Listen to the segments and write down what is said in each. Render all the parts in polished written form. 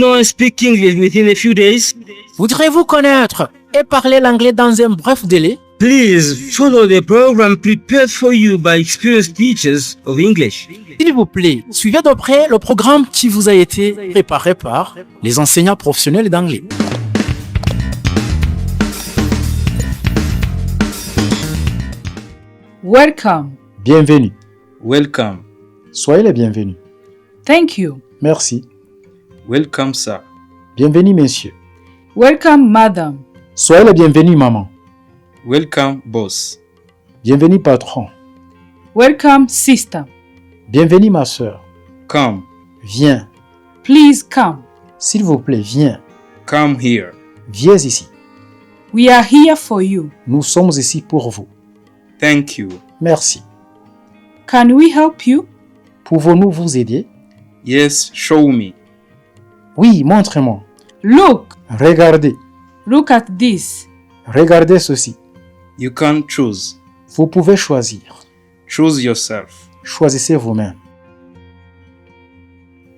know and speak English within a few days? Voudrez-vous connaître et parler l'anglais dans un bref délai? Please follow the program prepared for you by experienced teachers of English. S'il vous plaît, suivez de près le programme qui vous a été préparé par les enseignants professionnels d'anglais. Welcome. Bienvenue. Welcome. Soyez les bienvenus. Thank you. Merci. Welcome, sir. Bienvenue, messieurs. Welcome, madam. Soyez les bienvenus, maman. Welcome, boss. Bienvenue, patron. Welcome, sister. Bienvenue, ma sœur. Come. Viens. Please come. S'il vous plaît, viens. Come here. Viens ici. We are here for you. Nous sommes ici pour vous. Thank you. Merci. Can we help you? Pouvons-nous vous aider? Yes, show me. Oui, montrez-moi. Look. Regardez. Look at this. Regardez ceci. You can choose. Vous pouvez choisir. Choose yourself. Choisissez vous-même.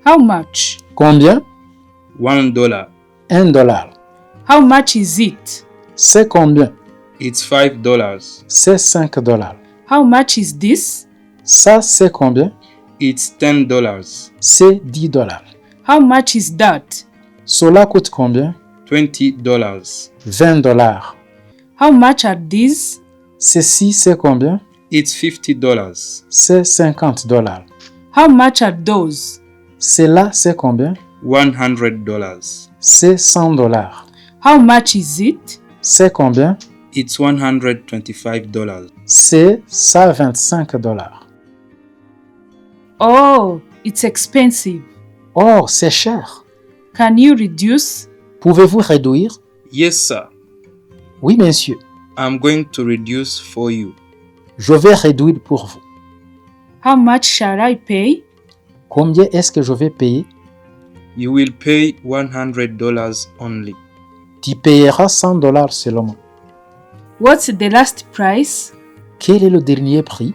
How much? Combien? $1. $1. How much is it? C'est combien? It's $5. C'est $5. How much is this? Ça, c'est combien? It's $10. C'est $10. How much is that? Cela coûte combien? $20. $20. How much are these? Ceci, c'est combien? It's $50. C'est $50. How much are those? Cela, c'est combien? $100. C'est $100. How much is it? C'est combien? It's $125. C'est $125. Oh, it's expensive. Oh, c'est cher. Can you reduce? Pouvez-vous réduire? Yes, sir. Oui, monsieur. I'm going to reduce for you. Je vais réduire pour vous. How much shall I pay? Combien est-ce que je vais payer? You will pay $100 only. Tu payeras $100 seulement. What's the last price? Quel est le dernier prix?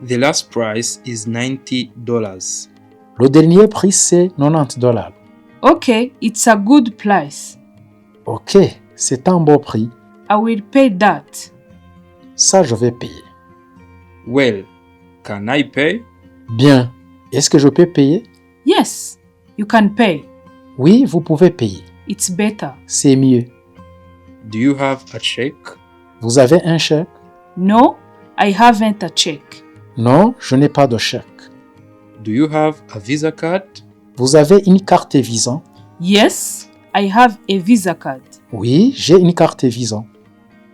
The last price is $90. Le dernier prix, c'est $90. Okay, it's a good price. Ok, c'est un beau prix. I will pay that. Ça, je vais payer. Well, can I pay? Bien. Est-ce que je peux payer? Yes, you can pay. Oui, vous pouvez payer. It's better. C'est mieux. Do you have a check? Vous avez un chèque? No, I haven't a check. Non, je n'ai pas de chèque. Do you have a Visa card? Vous avez une carte Visa? Yes, I have a Visa card. Oui, j'ai une carte Visa.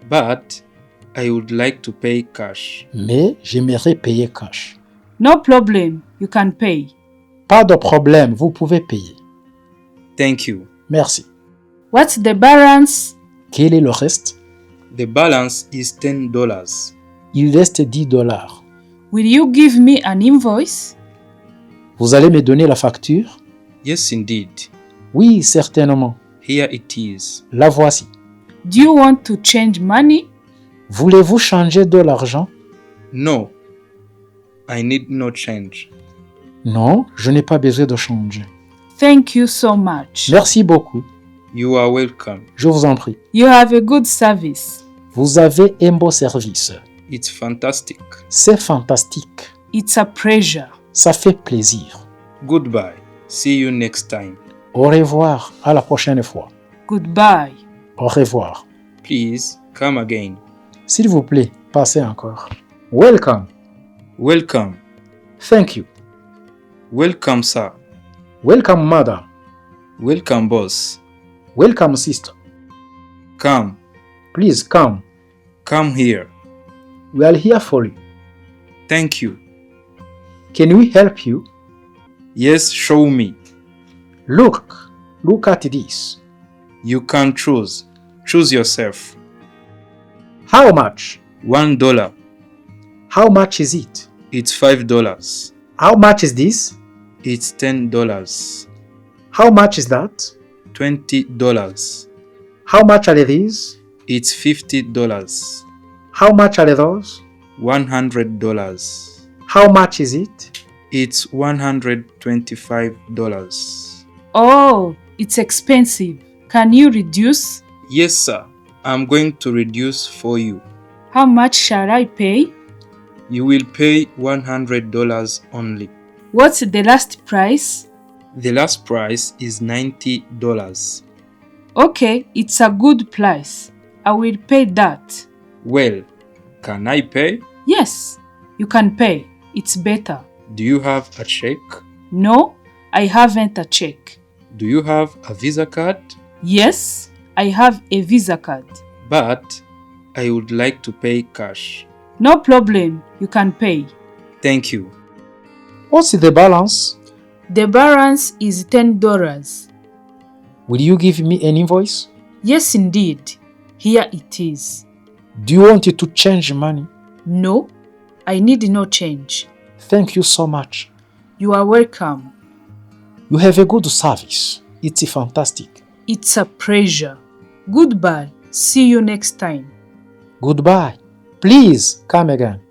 But I would like to pay cash. Mais j'aimerais payer cash. No problem, you can pay. Pas de problème, vous pouvez payer. Thank you. Merci. What's the balance? Quel est le reste? The balance is $10. Il reste $10. Will you give me an invoice? Vous allez me donner la facture? Yes, indeed. Oui, certainement. Here it is. La voici. Do you want to change money? Voulez-vous changer de l'argent? No, I need no change. Non, je n'ai pas besoin de changer. Thank you so much. Merci beaucoup. You are welcome. Je vous en prie. You have a good service. Vous avez un beau service. It's fantastic. C'est fantastique. It's a pleasure. Ça fait plaisir. Goodbye. See you next time. Au revoir. À la prochaine fois. Goodbye. Au revoir. Please come again. S'il vous plaît, passez encore. Welcome. Welcome. Thank you. Welcome, sir. Welcome, madam. Welcome, boss. Welcome, sister. Come. Please come. Come here. We are here for you. Thank you. Can we help you? Yes, show me. Look at this. You can choose. Choose yourself. How much? $1. How much is it? It's $5. How much is this? It's $10. How much is that? $20. How much are these? It's $50. How much are those? $100. How much is it? It's $125. Oh, it's expensive. Can you reduce? Yes, sir. I'm going to reduce for you. How much shall I pay? You will pay $100 only. What's the last price? The last price is $90. Okay, it's a good price. I will pay that. Well, can I pay? Yes, you can pay. It's better. Do you have a check? No, I haven't a check. Do you have a Visa card? Yes, I have a Visa card. But I would like to pay cash. No problem, you can pay. Thank you. What's the balance? The balance is $10. Will you give me an invoice? Yes, indeed. Here it is. Do you want it to change money? No, I need no change. Thank you so much. You are welcome. You have a good service. It's fantastic. It's a pleasure. Goodbye. See you next time. Goodbye. Please come again.